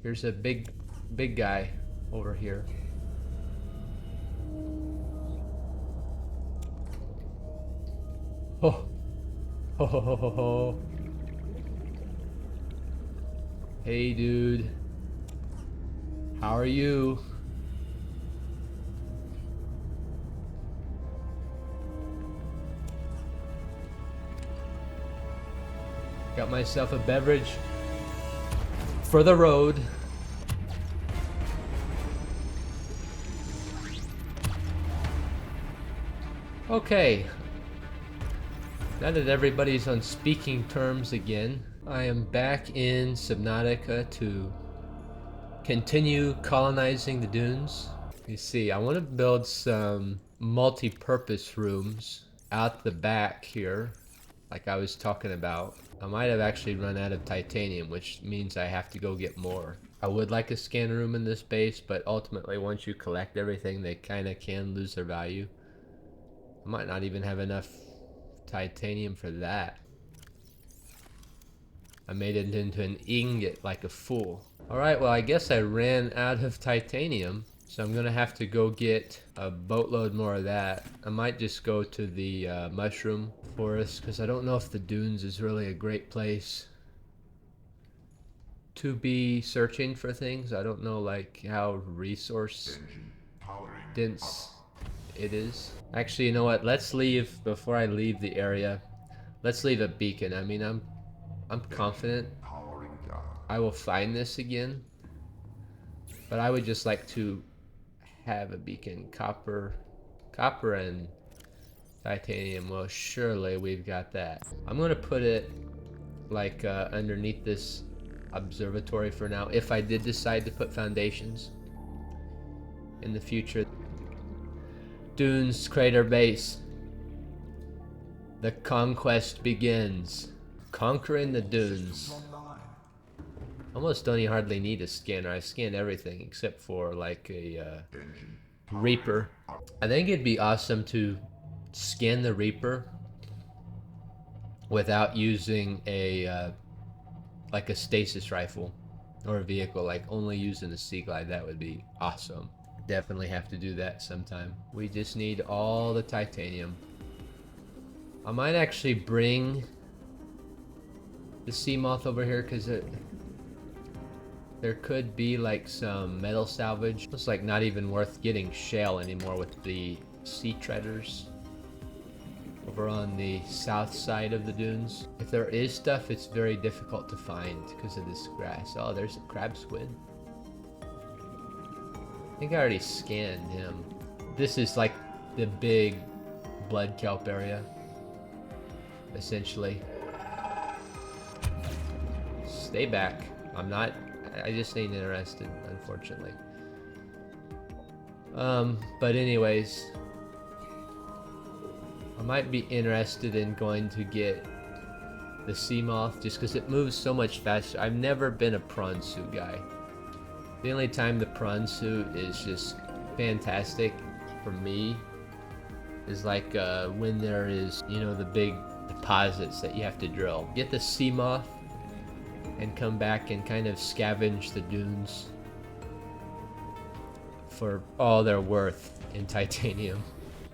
Here's a big guy over here. Oh, ho ho ho ho ho. Hey, dude. How are you? Got myself a beverage for the road. Okay. Now that everybody's on speaking terms again, I am back in Subnautica to continue colonizing the dunes. You see, I want to build some multi-purpose rooms out the back here, like I was talking about. I might have actually run out of titanium, which means I have to go get more. I would like a scan room in this base, but ultimately once you collect everything, they kind of can lose their value. I might not even have enough titanium for that. I made it into an ingot like a fool. Alright, well I guess I ran out of titanium, so I'm gonna have to go get a boatload more of that. I might just go to the mushroom forest, because I don't know if the dunes is really a great place to be searching for things. I don't know like how resource dense it is. Actually, you know what? Let's leave, before I leave the area, let's leave a beacon. I mean, I'm confident I will find this again, but I would just like to have a beacon. Copper and titanium. Well, surely we've got that. I'm gonna put it like underneath this observatory for now. If I did decide to put foundations in the future. Dunes crater base. The conquest begins. Conquering the dunes. Almost don't even hardly need a scanner. I scanned everything except for like a Reaper. I think it'd be awesome to scan the Reaper without using a like a stasis rifle or a vehicle, like only using the Sea Glide. That would be awesome. Definitely have to do that sometime. We just need all the titanium. I might actually bring the sea moth over here, because there could be like some metal salvage. It's like not even worth getting shale anymore with the sea treaders over on the south side of the dunes. If there is stuff, it's very difficult to find because of this grass. Oh, there's a crab squid. I think I already scanned him. This is like the big blood kelp area, essentially. Stay back. I just ain't interested, unfortunately. But anyways, I might be interested in going to get the sea moth just because it moves so much faster. I've never been a prawn suit guy. The only time the prawn suit is just fantastic for me is like when there is, you know, the big deposits that you have to drill. Get the sea moth and come back and kind of scavenge the dunes for all they're worth in titanium.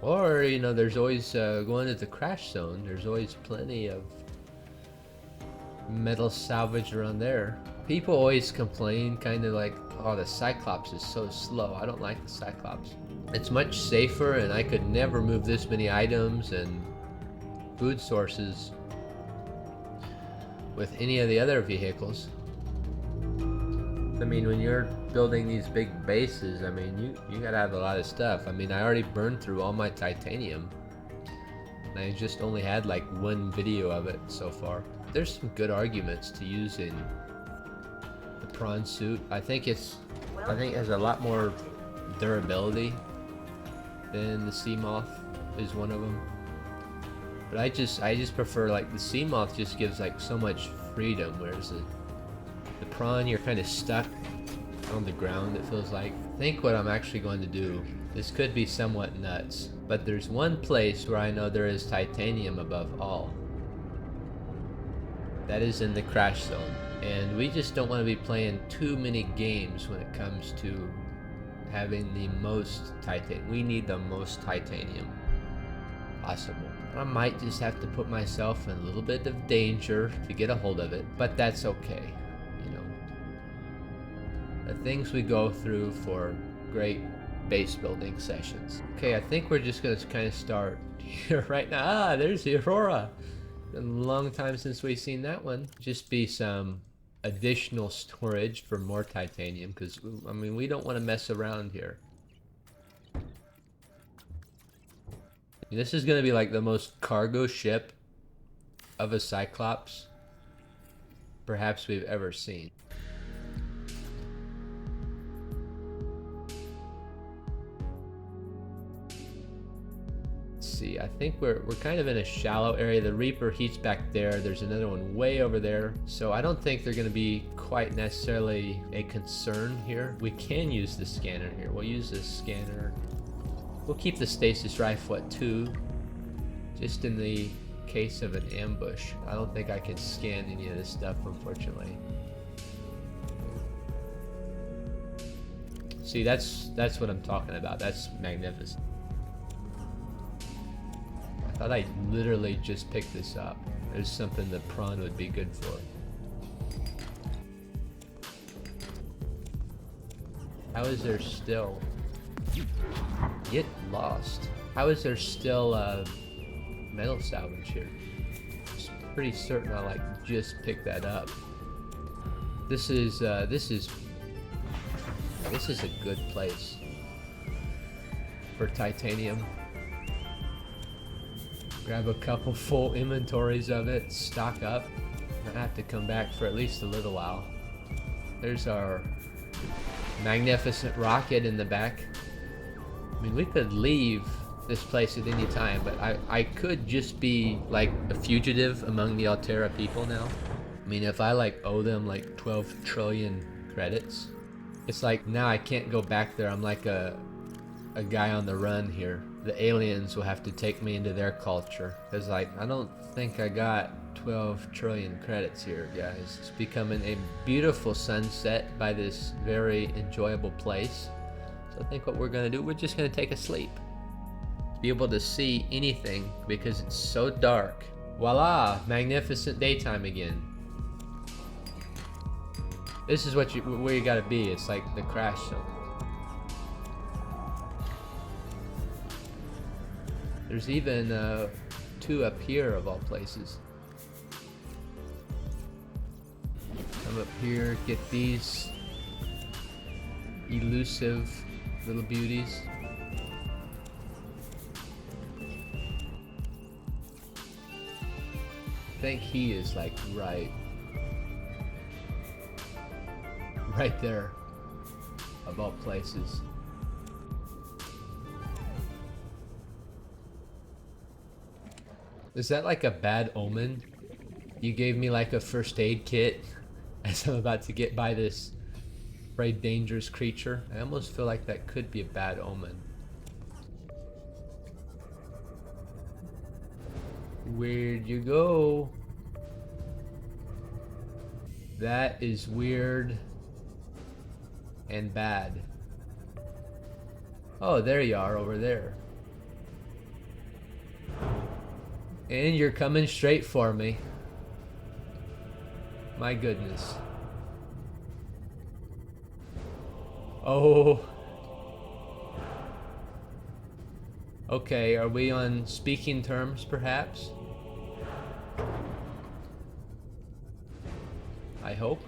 Or, you know, there's always going to the crash zone. There's always plenty of metal salvage around there. People always complain, kind of like, oh, the Cyclops is so slow. I don't like the Cyclops. It's much safer, and I could never move this many items and food sources with any of the other vehicles. I mean, when you're building these big bases, I mean, you gotta have a lot of stuff. I mean, I already burned through all my titanium, and I just only had like one video of it so far. There's some good arguments to using the prawn suit. I think it has a lot more durability than the sea moth is one of them. But I just prefer, like, the sea moth just gives like so much freedom, whereas the prawn, you're kind of stuck on the ground, it feels like. I think what I'm actually going to do, this could be somewhat nuts, but there's one place where I know there is titanium above all. That is in the crash zone. And we just don't want to be playing too many games when it comes to having the most titanium. We need the most titanium possible. I might just have to put myself in a little bit of danger to get a hold of it, but that's okay. You know, the things we go through for great base building sessions. Okay, I think we're just gonna kind of start here right now. Ah, there's the Aurora. Been a long time since we've seen that one. Just be some additional storage for more titanium, because I mean, we don't want to mess around here. This is going to be like the most cargo ship of a Cyclops perhaps we've ever seen. Let's see, I think we're kind of in a shallow area. The Reaper heats back there. There's another one way over there. So I don't think they're going to be quite necessarily a concern here. We can use the scanner here. We'll use this scanner. We'll keep the stasis rifle at 2, just in the case of an ambush. I don't think I can scan any of this stuff, unfortunately. See, that's what I'm talking about. That's magnificent. I thought I literally just picked this up. There's something the prawn would be good for. How is there still... Get lost. How is there still metal salvage here? I'm pretty certain I like just picked that up. This is a good place for titanium. Grab a couple full inventories of it, stock up. I have to come back for at least a little while. There's our magnificent rocket in the back. I mean, we could leave this place at any time, but I could just be like a fugitive among the Altera people now. I mean, if I like owe them like 12 trillion credits, it's like now I can't go back there. I'm like a guy on the run here. The aliens will have to take me into their culture, because like I don't think I got 12 trillion credits here, guys. It's becoming a beautiful sunset by this very enjoyable place. So I think what we're gonna do, we're just gonna take a sleep. Be able to see anything because it's so dark. Voila, magnificent daytime again. This is where you gotta be. It's like the crash zone. There's even 2 up here of all places. Come up here, get these elusive little beauties. I think he is like right there of all places. Is that like a bad omen? You gave me like a first aid kit as I'm about to get by this very dangerous creature. I almost feel like that could be a bad omen. Where'd you go? That is weird and bad. Oh, there you are over there. And you're coming straight for me. My goodness. Oh. Okay, are we on speaking terms, perhaps? I hope.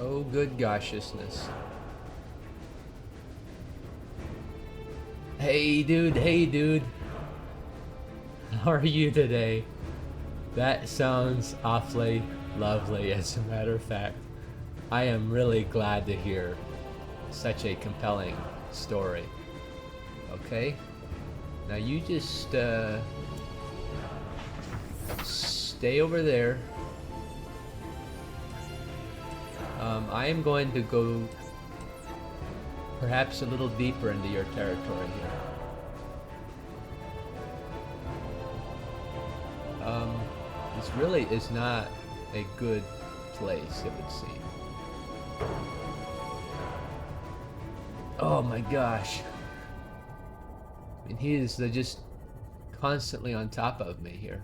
Oh, good goshiousness. Hey dude. How are you today? That sounds awfully lovely, as a matter of fact. I am really glad to hear such a compelling story. Okay? Now you just stay over there. I am going to go perhaps a little deeper into your territory here. This really is not a good place, it would seem. Oh my gosh. I mean, he is just constantly on top of me here.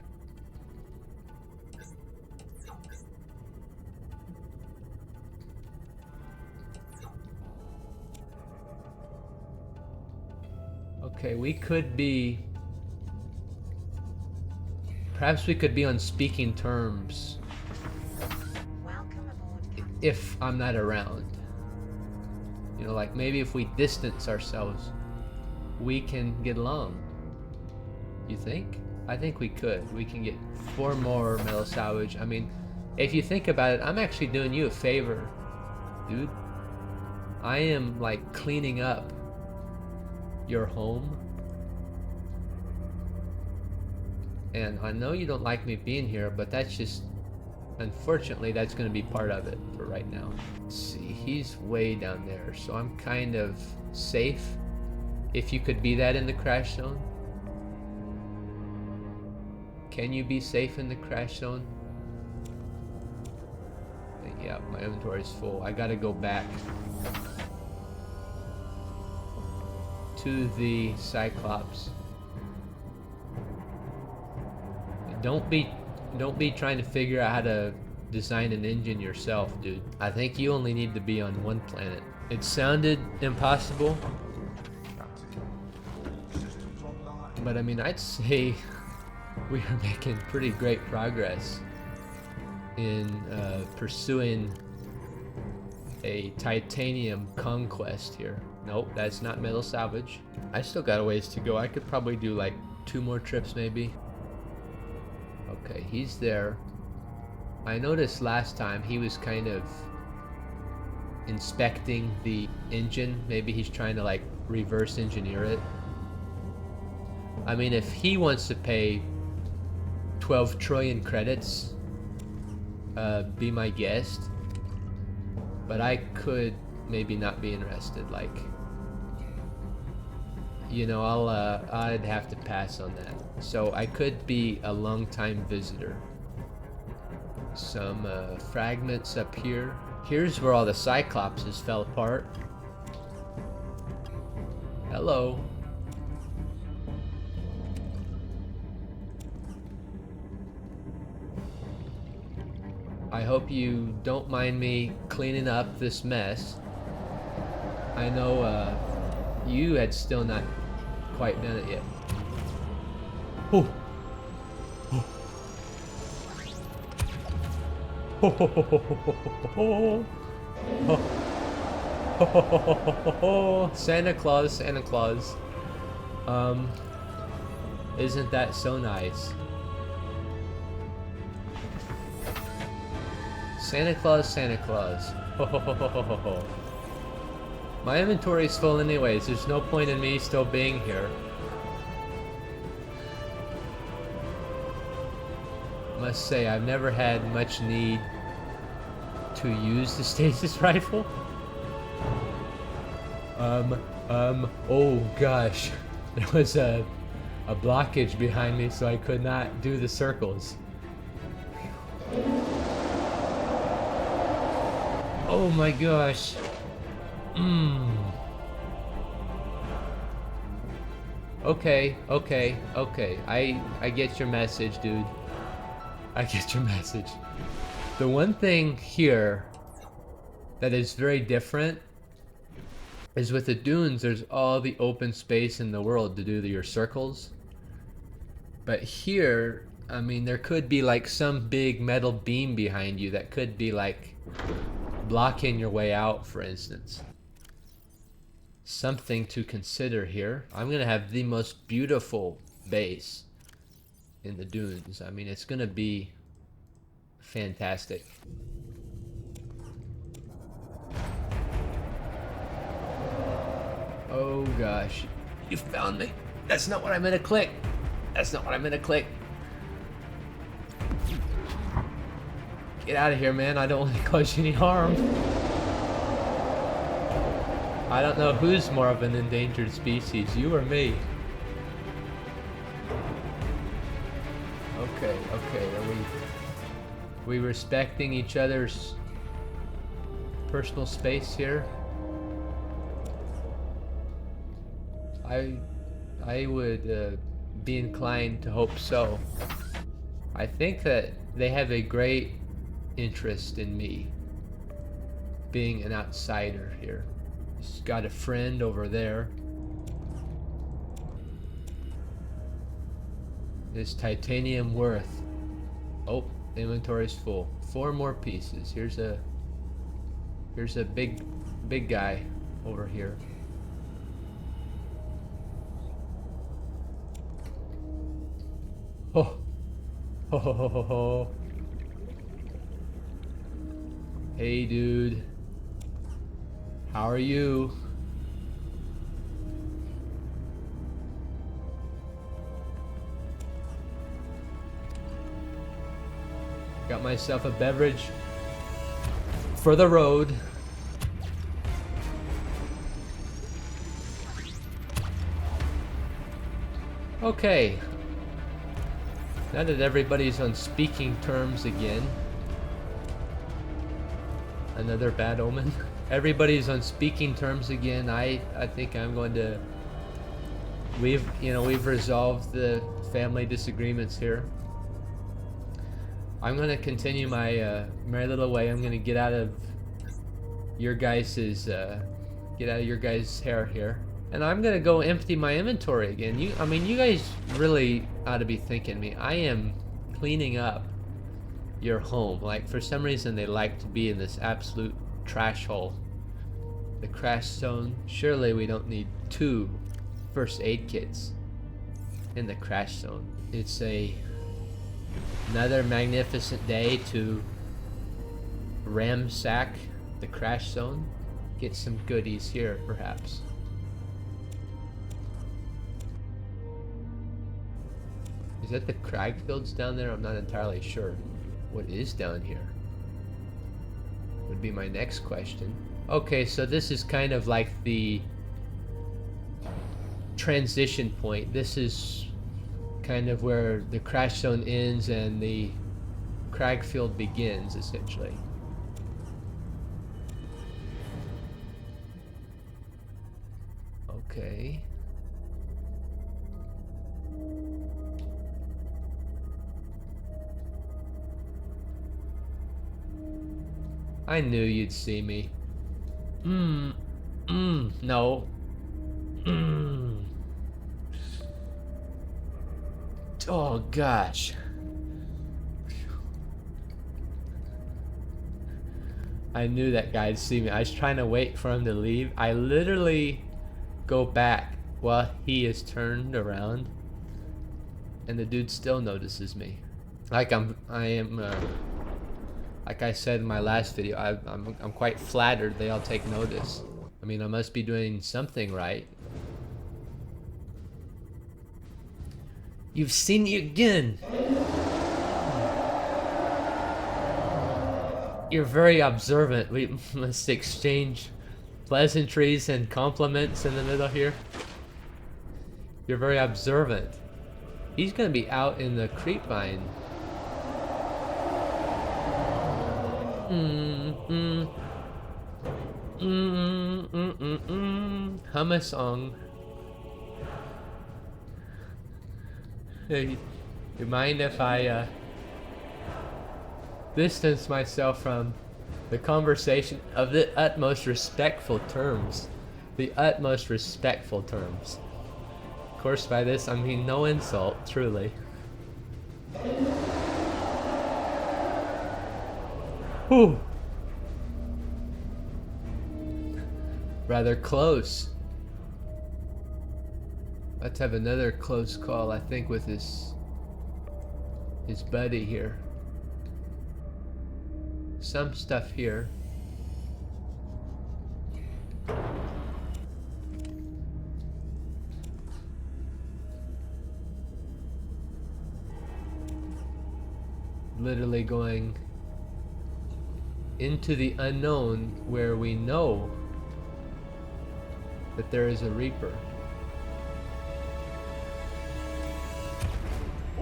Okay, we could be... Perhaps we could be on speaking terms if I'm not around. You know, like maybe if we distance ourselves, we can get along. You think? I think we could. We can get 4 more metal salvage. I mean, if you think about it, I'm actually doing you a favor, dude. I am like cleaning up your home. And I know you don't like me being here, but that's just, unfortunately, that's going to be part of it for right now. Let's see, he's way down there, so I'm kind of safe. If you could be that in the crash zone. Can you be safe in the crash zone? Yeah, my inventory is full. I gotta go back to the Cyclops. Don't be trying to figure out how to design an engine yourself, dude. I think you only need to be on one planet. It sounded impossible, but I mean, I'd say we are making pretty great progress in pursuing a titanium conquest here. Nope, that's not metal salvage. I still got a ways to go. I could probably do like 2 more trips maybe. Okay, he's there. I noticed last time he was kind of inspecting the engine. Maybe he's trying to like reverse engineer it. I mean, if he wants to pay 12 trillion credits, be my guest. But I could maybe not be interested. Like, you know, I'd have to pass on that. So I could be a long-time visitor. Some fragments up here. Here's where all the Cyclopses fell apart. Hello. I hope you don't mind me cleaning up this mess. I know you had still not quite done it yet. Oh. Santa Claus, Santa Claus. Isn't that so nice? Santa Claus, Santa Claus. My inventory is full anyways. There's no point in me still being here. Must say, I've never had much need to use the stasis rifle. Oh gosh. There was a blockage behind me, so I could not do the circles. Oh my gosh. Okay. I get your message, dude. I get your message. The one thing here that is very different is with the dunes, there's all the open space in the world to do your circles. But here, I mean, there could be like some big metal beam behind you that could be like blocking your way out, for instance. Something to consider here. I'm gonna have the most beautiful base in the dunes. I mean, it's gonna be fantastic. Oh gosh, you found me. That's not what I meant to click. That's not what I meant to click. Get out of here, man. I don't want to cause you any harm. I don't know who's more of an endangered species, you or me. Okay, are we respecting each other's personal space here? I would be inclined to hope so. I think that they have a great interest in me being an outsider here. He's got a friend over there. Is titanium worth? Oh, inventory's full. 4 more pieces. Here's a big guy over here. Oh, ho ho ho ho ho. Hey, dude. How are you? Got myself a beverage for the road. Okay. Now that everybody's on speaking terms again. Another bad omen. Everybody's on speaking terms again. I think I'm going to... We've resolved the family disagreements here. I'm going to continue my merry little way. I'm going to get out of your guys' hair here. And I'm going to go empty my inventory again. You guys really ought to be thanking me. I am cleaning up your home. Like, for some reason they like to be in this absolute trash hole. The crash zone. Surely we don't need 2 first aid kits in the crash zone. It's another magnificent day to ransack the crash zone. Get some goodies here, perhaps. Is that the crag fields down there? I'm not entirely sure. What is down here? Would be my next question. Okay, so this is kind of like the transition point. This is kind of where the crash zone ends and the crag field begins, essentially. Okay. I knew you'd see me. No. Oh gosh. I knew that guy'd see me. I was trying to wait for him to leave. I literally go back while he is turned around, and the dude still notices me. Like like I said in my last video, I'm quite flattered they all take notice. I mean, I must be doing something right. You've seen me again. You're very observant. We must exchange pleasantries and compliments in the middle here. You're very observant. He's gonna be out in the creepvine. Hum a song. Hey, you mind if I distance myself from the conversation of the utmost respectful terms? The utmost respectful terms. Of course, by this I mean no insult, truly. Whew. Rather close. Let's have another close call, I think, with his buddy here. Some stuff here. Literally going into the unknown where we know that there is a Reaper.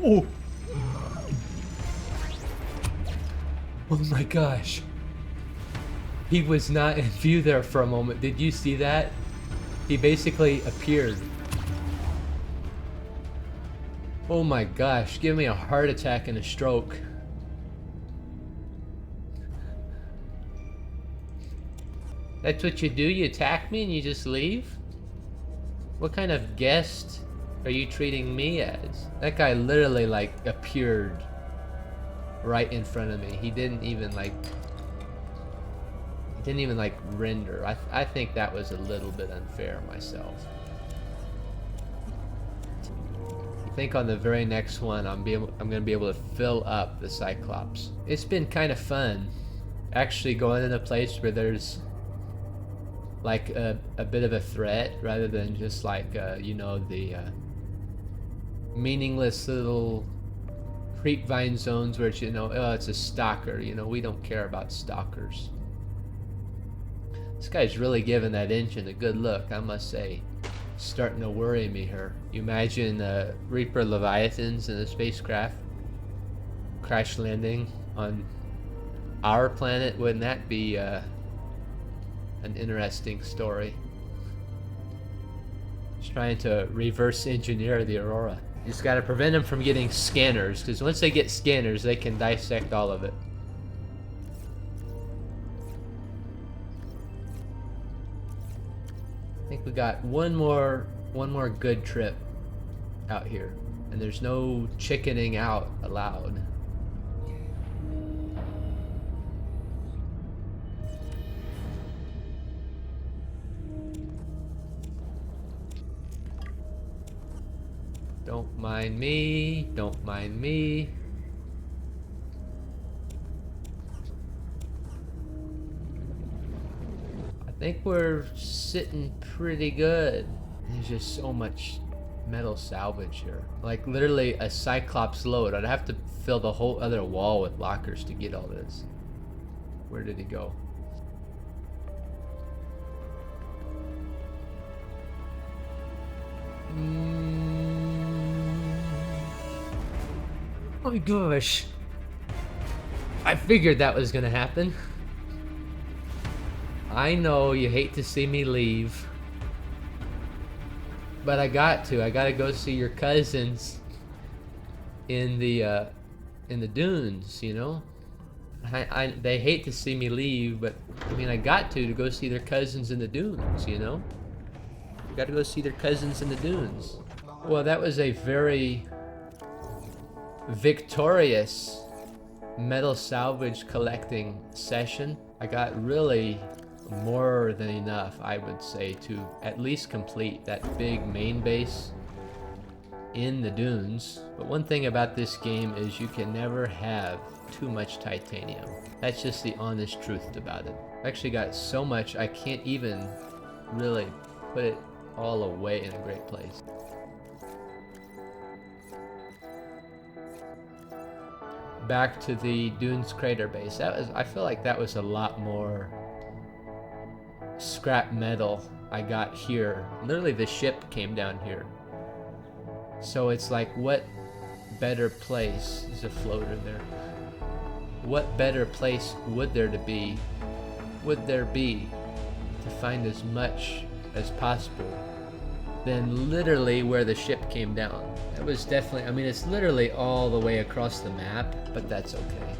Oh! Oh my gosh. He was not in view there for a moment. Did you see that? He basically appeared. Oh my gosh, give me a heart attack and a stroke. That's what you do? You attack me and you just leave? What kind of guest are you treating me as? That guy literally like appeared right in front of me. He didn't even like render. I think that was a little bit unfair myself. I think on the very next one I'm gonna be able to fill up the Cyclops. It's been kind of fun actually going in a place where there's like a bit of a threat rather than just like you know, the meaningless little creepvine zones where it's, you know, oh, it's a stalker. You know, we don't care about stalkers. This guy's really giving that engine a good look, I must say. Starting to worry me here. You imagine Reaper Leviathans in a spacecraft crash landing on our planet. Wouldn't that be an interesting story? Just trying to reverse engineer the Aurora. You just gotta prevent them from getting scanners, because once they get scanners, they can dissect all of it. I think we got one more good trip out here, and there's no chickening out allowed. Don't mind me, don't mind me. I think we're sitting pretty good. There's just so much metal salvage here. Like literally a Cyclops load. I'd have to fill the whole other wall with lockers to get all this. Where did he go? Oh my gosh. I figured that was gonna happen. I know you hate to see me leave, but I gotta go see your cousins in the dunes, you know? They hate to see me leave, but I mean I got to go see their cousins in the dunes, you know? You gotta go see their cousins in the dunes. Well, that was a very victorious metal salvage collecting session. I got really more than enough, I would say, to at least complete that big main base in the dunes. But one thing about this game is you can never have too much titanium. That's just the honest truth about it. I've actually got so much I can't even really put it all away in a great place. Back to the Dunes crater base. I feel like that was a lot more scrap metal I got here. Literally the ship came down here. So it's like, what better place, there's a floater there. What better place would there be to find as much as possible than literally where the ship came down? That was definitely, I mean, it's literally all the way across the map, but that's okay.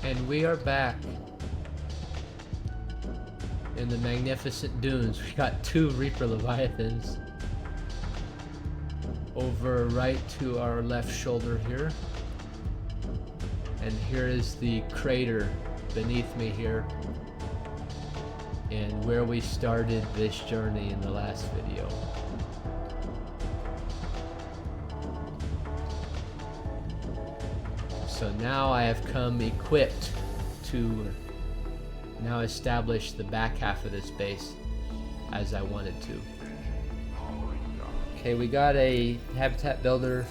And we are back in the magnificent dunes. We got 2 Reaper Leviathans over right to our left shoulder here. And here is the crater beneath me here, and where we started this journey in the last video. So now I have come equipped to now establish the back half of this base as I wanted to. Okay, we got a habitat builder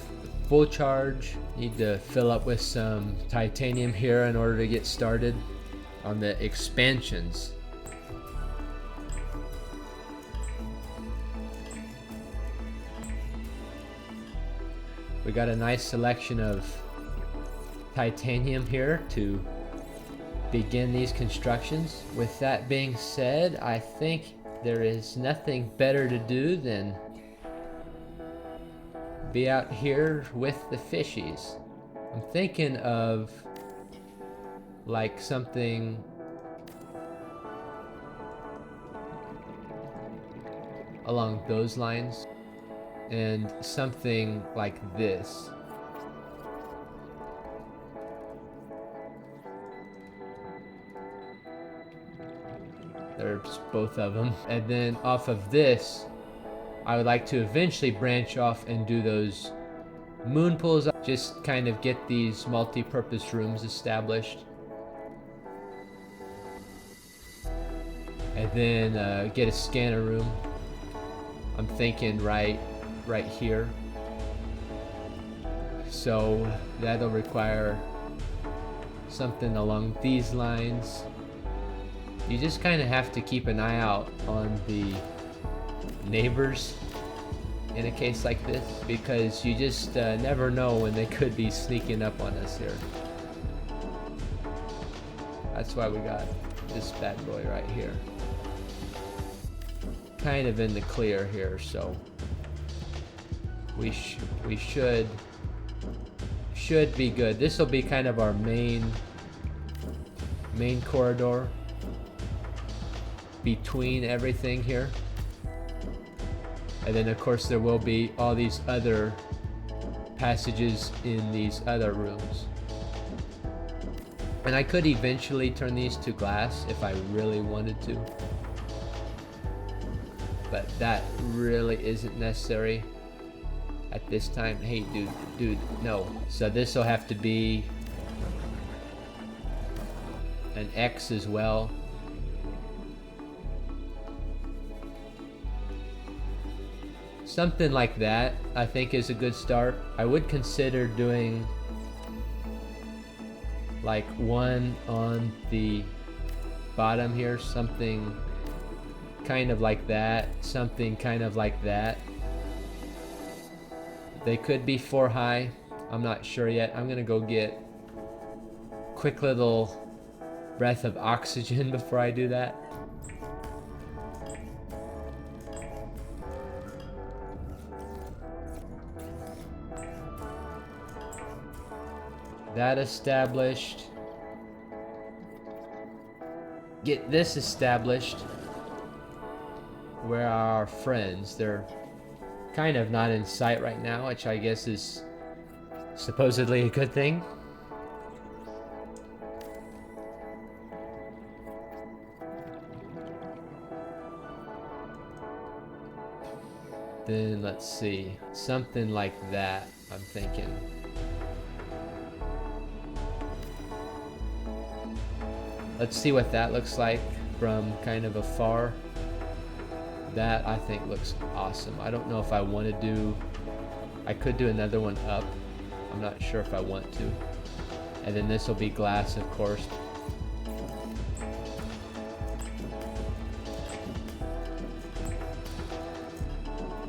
full charge. Need to fill up with some titanium here in order to get started on the expansions. We got a nice selection of titanium here to begin these constructions. With that being said, I think there is nothing better to do than be out here with the fishies. I'm thinking of like something along those lines and something like this. There's both of them. And then off of this, I would like to eventually branch off and do those moon pools. Just kind of get these multi-purpose rooms established. And then get a scanner room. I'm thinking right here. So that'll require something along these lines. You just kind of have to keep an eye out on the neighbors in a case like this, because you just never know when they could be sneaking up on us here. That's why we got this bad boy right here. Kind of in the clear here, so we should be good. This will be kind of our main corridor between everything here. And then of course there will be all these other passages in these other rooms. And I could eventually turn these to glass if I really wanted to. But that really isn't necessary at this time. Hey dude, no. So this will have to be an X as well. Something like that, I think, is a good start. I would consider doing like one on the bottom here, something kind of like that, something kind of like that. They could be 4 high. I'm not sure yet. I'm gonna go get a quick little breath of oxygen before I do that. That established. Get this established. Where are our friends? They're kind of not in sight right now, which I guess is supposedly a good thing. Then let's see, something like that, I'm thinking. Let's see what that looks like from kind of afar. That I think looks awesome. I don't know if I want to do, I could do another one up. I'm not sure if I want to. And then this will be glass, of course.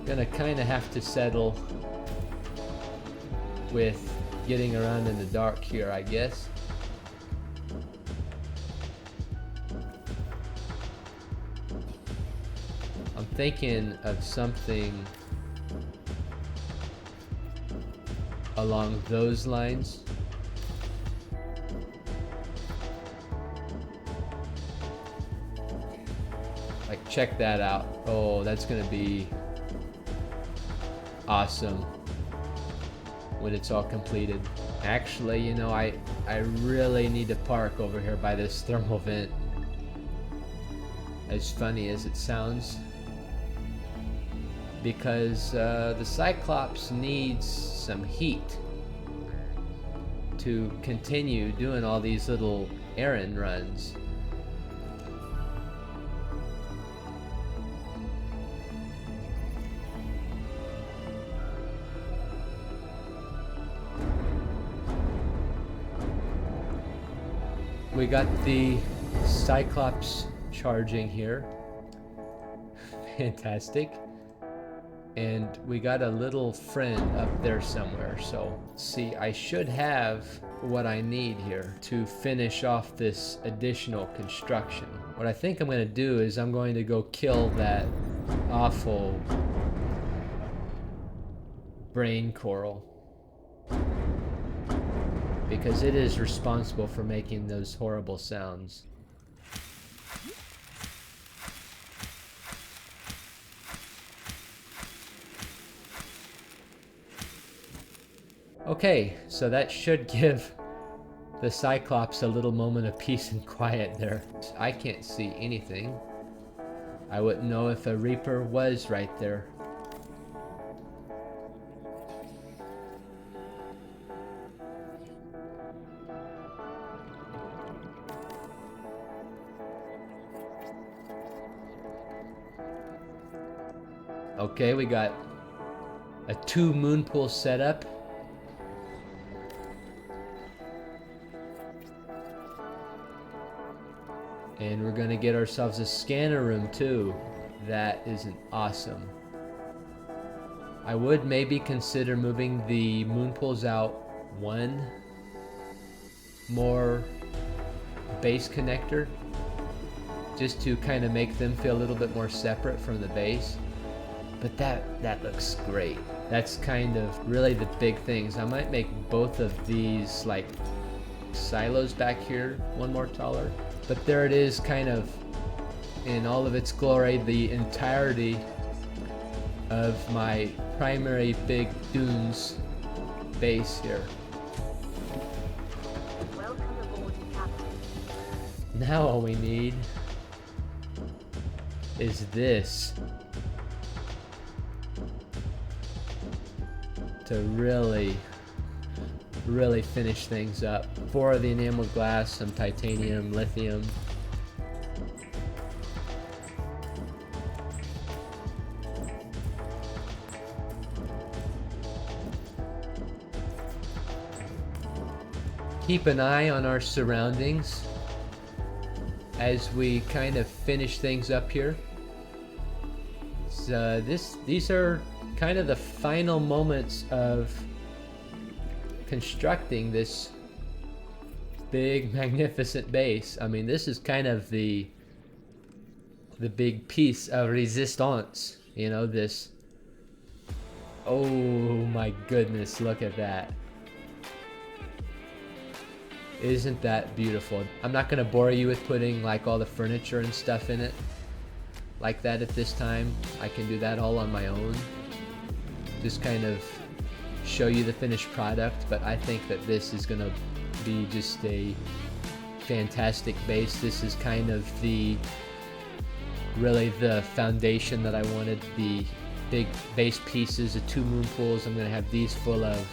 Gonna kind of have to settle with getting around in the dark here, I guess. I'm thinking of something along those lines. Like, check that out. Oh, that's gonna be awesome when it's all completed. Actually, you know, I really need to park over here by this thermal vent. As funny as it sounds, because the Cyclops needs some heat to continue doing all these little errand runs. We got the Cyclops charging here. Fantastic. And we got a little friend up there somewhere. So see, I should have what I need here to finish off this additional construction. What I think I'm going to do is I'm going to go kill that awful brain coral, because it is responsible for making those horrible sounds. Okay, so that should give the Cyclops a little moment of peace and quiet there. I can't see anything. I wouldn't know if a Reaper was right there. Okay, we got a 2 moon pool setup. And we're gonna get ourselves a scanner room too. That isn't awesome. I would maybe consider moving the moon pools out one more base connector, just to kind of make them feel a little bit more separate from the base. But that looks great. That's kind of really the big things. I might make both of these like silos back here one more taller. But there it is, kind of in all of its glory, the entirety of my primary big DUNES base here. Welcome aboard, Captain. Now all we need is this to really finish things up. 4 of the enameled glass, some titanium, lithium. Keep an eye on our surroundings as we kind of finish things up here. So these are kind of the final moments of constructing this big magnificent base. I mean, this is kind of the big piece of resistance, you know, this. Oh my goodness, look at that. Isn't that beautiful? I'm not gonna bore you with putting like all the furniture and stuff in it like that at this time. I can do that all on my own. Just kind of show you the finished product, but I think that this is gonna be just a fantastic base. This is kind of really the foundation that I wanted. The big base pieces, the 2 moon pools. I'm gonna have these full of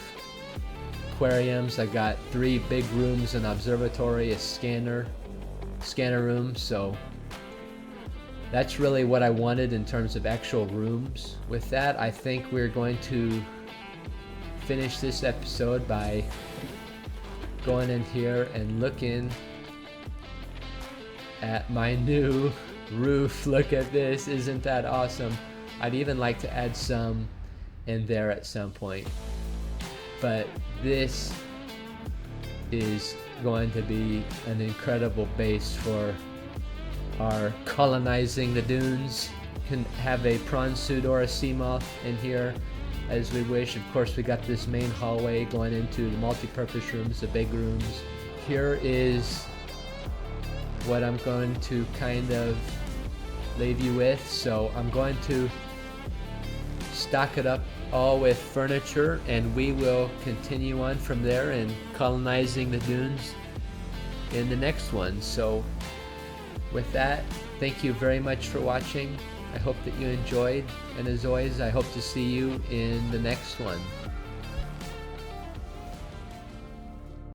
aquariums. I got 3 big rooms, an observatory, a scanner room. So that's really what I wanted in terms of actual rooms. With that, I think we're going to finish this episode by going in here and looking at my new roof. Look at this, isn't that awesome? I'd even like to add some in there at some point, but this is going to be an incredible base for our colonizing the dunes. Can have a prawn suit or a sea moth in here as we wish. Of course, we got this main hallway going into the multi-purpose rooms, the big rooms. Here is what I'm going to kind of leave you with. So I'm going to stock it up all with furniture, and we will continue on from there and colonizing the dunes in the next one. So with that, thank you very much for watching. I hope that you enjoyed, and as always, I hope to see you in the next one.